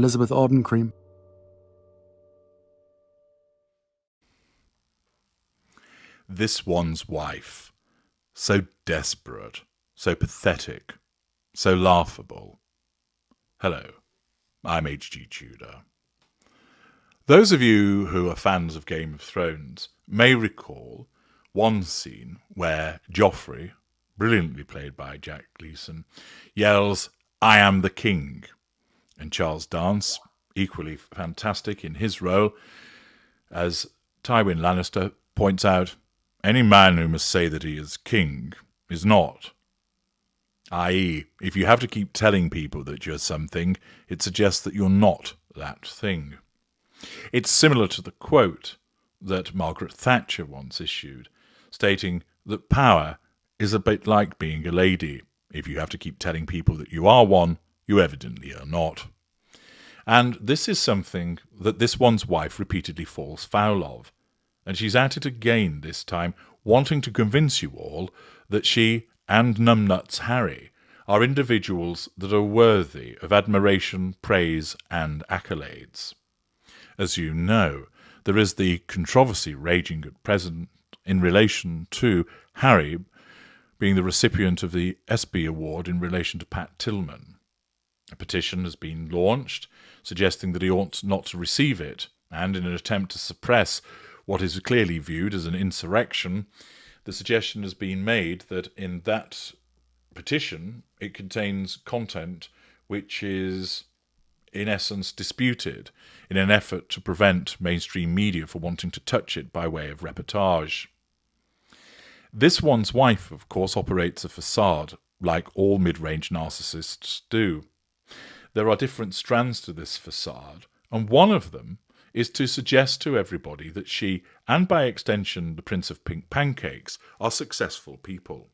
Elizabeth Arden cream. This one's wife. So desperate, so pathetic, so laughable. Hello, I'm H.G. Tudor. Those of you who are fans of Game of Thrones may recall one scene where Joffrey, brilliantly played by Jack Gleeson, yells, "I am the king." And Charles Dance, equally fantastic in his role, as Tywin Lannister points out, any man who must say that he is king is not. I.e., if you have to keep telling people that you're something, it suggests that you're not that thing. It's similar to the quote that Margaret Thatcher once issued, stating that power is a bit like being a lady. If you have to keep telling people that you are one, you evidently are not. And this is something that this one's wife repeatedly falls foul of. And she's at it again this time, wanting to convince you all that she and Numbnuts Harry are individuals that are worthy of admiration, praise, and accolades. As you know, there is the controversy raging at present in relation to Harry being the recipient of the ESPY Award in relation to Pat Tillman. A petition has been launched suggesting that he ought not to receive it, and in an attempt to suppress what is clearly viewed as an insurrection, the suggestion has been made that in that petition it contains content which is in essence disputed in an effort to prevent mainstream media from wanting to touch it by way of reportage. This one's wife, of course, operates a facade like all mid-range narcissists do. There are different strands to this facade, and one of them is to suggest to everybody that she, and by extension the Prince of Pink Pancakes, are successful people.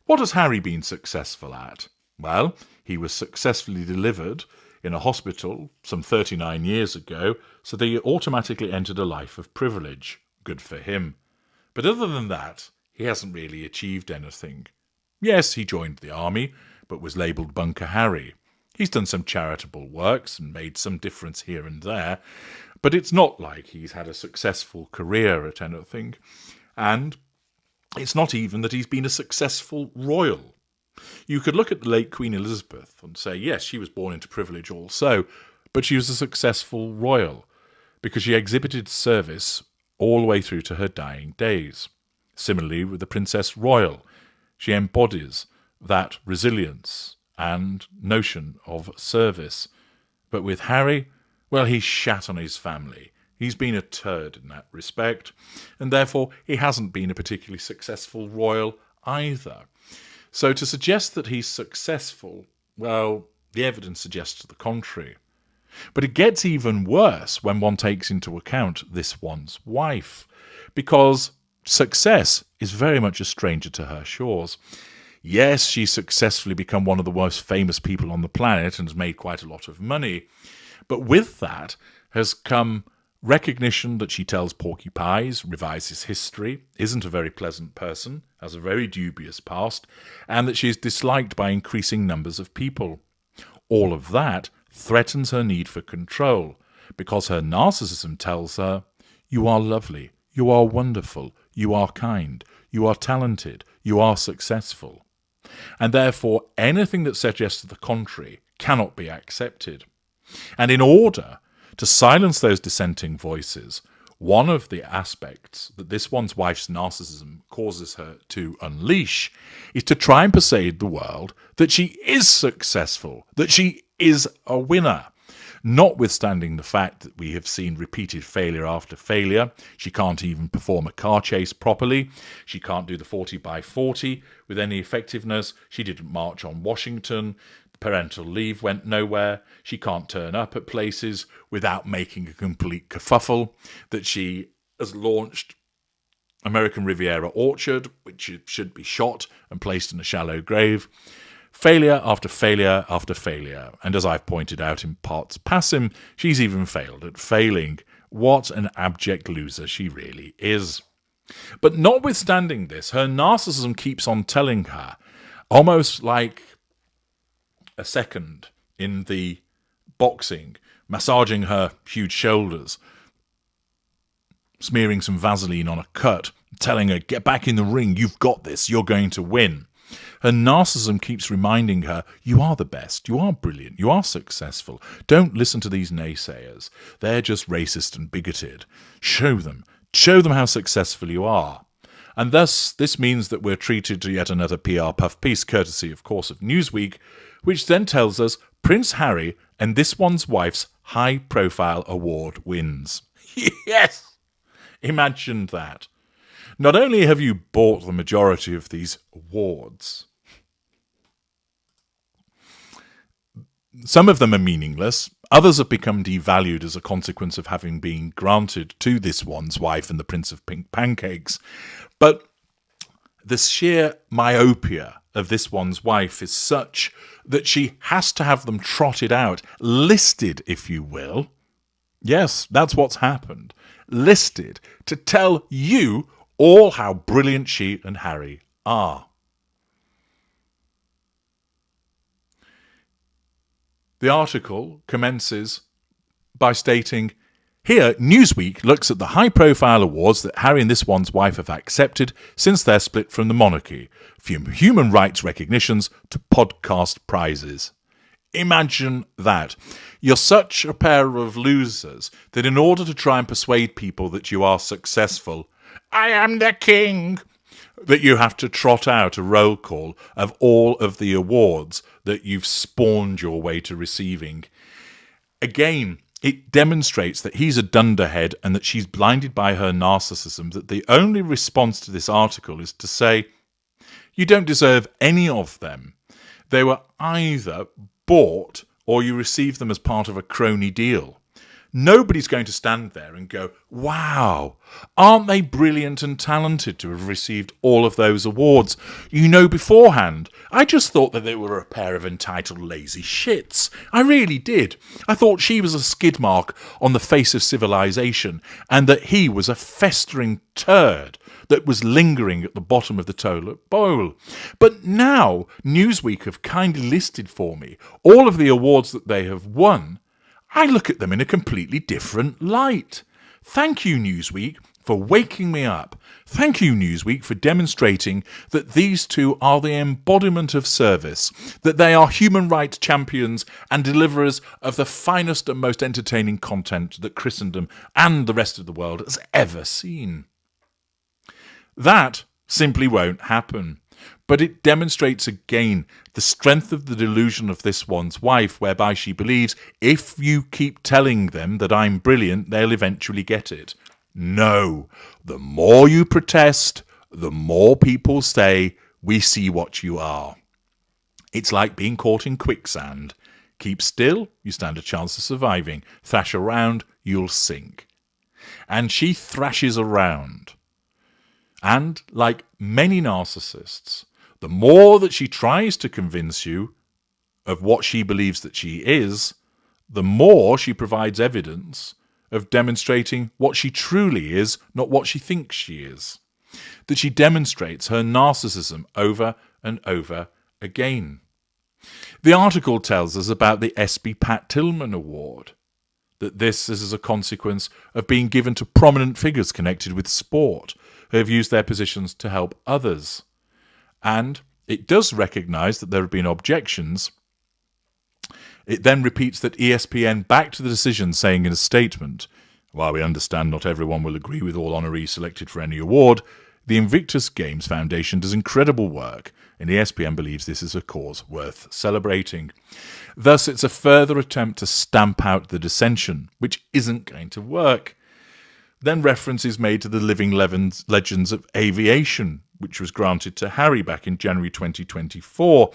What has Harry been successful at? Well, he was successfully delivered in a hospital some 39 years ago, so that he automatically entered a life of privilege. Good for him. But other than that, he hasn't really achieved anything. Yes, he joined the army, but was labelled Bunker Harry. He's done some charitable works and made some difference here and there, but it's not like he's had a successful career at anything. And it's not even that he's been a successful royal. You could look at the late Queen Elizabeth and say, yes, she was born into privilege also, but she was a successful royal because she exhibited service all the way through to her dying days. Similarly with the Princess Royal, she embodies that resilience and notion of service. But with Harry, well, he's shat on his family. He's been a turd in that respect, and therefore he hasn't been a particularly successful royal either. So to suggest that he's successful, well, the evidence suggests the contrary. But it gets even worse when one takes into account this one's wife, because success is very much a stranger to her shores. Yes, she's successfully become one of the most famous people on the planet and has made quite a lot of money. But with that has come recognition that she tells porcupines, revises history, isn't a very pleasant person, has a very dubious past, and that she is disliked by increasing numbers of people. All of that threatens her need for control, because her narcissism tells her, you are lovely, you are wonderful, you are kind, you are talented, you are successful. And therefore anything that suggests the contrary cannot be accepted. And in order to silence those dissenting voices, one of the aspects that this one's wife's narcissism causes her to unleash is to try and persuade the world that she is successful, that she is a winner. Notwithstanding the fact that we have seen repeated failure after failure. She can't even perform a car chase properly. She can't do the 40x40 with any effectiveness. She didn't march on Washington. Parental leave went nowhere. She can't turn up at places without making a complete kerfuffle. That she has launched American Riviera Orchard, which should be shot and placed in a shallow grave. Failure after failure after failure. And as I've pointed out in parts passim, she's even failed at failing. What an abject loser she really is. But notwithstanding this, her narcissism keeps on telling her, almost like a second in the boxing, massaging her huge shoulders, smearing some Vaseline on a cut, telling her, get back in the ring, you've got this, you're going to win. Her narcissism keeps reminding her, you are the best, you are brilliant, you are successful. Don't listen to these naysayers. They're just racist and bigoted. Show them how successful you are. And thus, this means that we're treated to yet another PR puff piece, courtesy, of course, of Newsweek, which then tells us Prince Harry and this one's wife's high-profile award wins. Yes! Imagine that. Not only have you bought the majority of these awards, some of them are meaningless, others have become devalued as a consequence of having been granted to this one's wife and the Prince of Pink Pancakes, but the sheer myopia of this one's wife is such that she has to have them trotted out, listed, if you will. Yes, that's what's happened. Listed to tell you all how brilliant she and Harry are. The article commences by stating, here, Newsweek looks at the high-profile awards that Harry and this one's wife have accepted since their split from the monarchy, from human rights recognitions to podcast prizes. Imagine that. You're such a pair of losers that in order to try and persuade people that you are successful, I am the king, that you have to trot out a roll call of all of the awards that you've spawned your way to receiving. Again, it demonstrates that he's a dunderhead and that she's blinded by her narcissism, that the only response to this article is to say, you don't deserve any of them. They were either bought or you received them as part of a crony deal. Nobody's going to stand there and go, wow, aren't they brilliant and talented to have received all of those awards? You know beforehand, I just thought that they were a pair of entitled lazy shits. I really did. I thought she was a skid mark on the face of civilization and that he was a festering turd that was lingering at the bottom of the toilet bowl. But now Newsweek have kindly listed for me all of the awards that they have won. I look at them in a completely different light. Thank you, Newsweek, for waking me up. Thank you, Newsweek, for demonstrating that these two are the embodiment of service, that they are human rights champions and deliverers of the finest and most entertaining content that Christendom and the rest of the world has ever seen. That simply won't happen. But it demonstrates again the strength of the delusion of this one's wife, whereby she believes if you keep telling them that I'm brilliant, they'll eventually get it. No, the more you protest, the more people say, we see what you are. It's like being caught in quicksand. Keep still, you stand a chance of surviving. Thrash around, you'll sink. And she thrashes around. And, like many narcissists, the more that she tries to convince you of what she believes that she is, the more she provides evidence of demonstrating what she truly is, not what she thinks she is. That she demonstrates her narcissism over and over again. The article tells us about the S.B. Pat Tillman Award, that this is as a consequence of being given to prominent figures connected with sport, who have used their positions to help others. And it does recognise that there have been objections. It then repeats that ESPN backed the decision, saying in a statement, while we understand not everyone will agree with all honorees selected for any award, the Invictus Games Foundation does incredible work, and ESPN believes this is a cause worth celebrating. Thus, it's a further attempt to stamp out the dissension, which isn't going to work. Then reference is made to the Living Legends of Aviation, which was granted to Harry back in January 2024,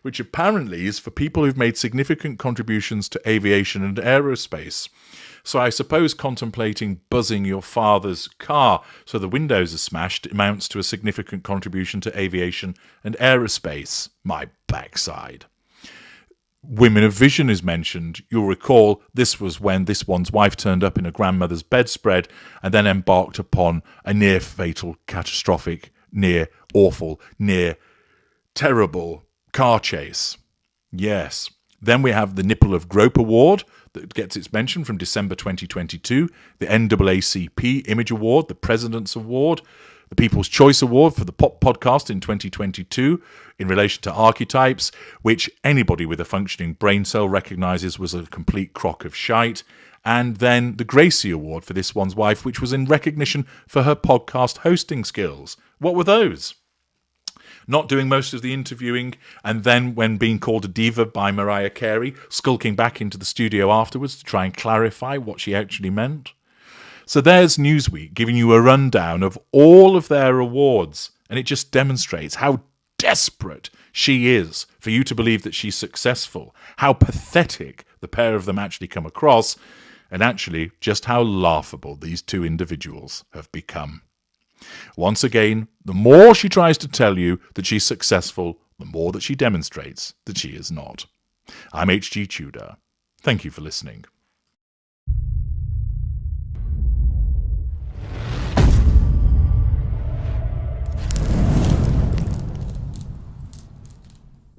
which apparently is for people who've made significant contributions to aviation and aerospace. So I suppose contemplating buzzing your father's car so the windows are smashed amounts to a significant contribution to aviation and aerospace. My backside. Women of Vision is mentioned. You'll recall this was when this one's wife turned up in a grandmother's bedspread and then embarked upon a near-fatal, catastrophic, near-awful, near-terrible car chase. Yes, Then we have the Nipple of Grope Award that gets its mention from December 2022, the NAACP Image Award, the President's Award, the People's Choice Award for the Pop Podcast in 2022 in relation to archetypes, which anybody with a functioning brain cell recognises was a complete crock of shite. And then the Gracie Award for This One's Wife, which was in recognition for her podcast hosting skills. What were those? Not doing most of the interviewing, and then when being called a diva by Mariah Carey, skulking back into the studio afterwards to try and clarify what she actually meant. So there's Newsweek giving you a rundown of all of their awards, and it just demonstrates how desperate she is for you to believe that she's successful, how pathetic the pair of them actually come across, and actually just how laughable these two individuals have become. Once again, the more she tries to tell you that she's successful, the more that she demonstrates that she is not. I'm HG Tudor. Thank you for listening.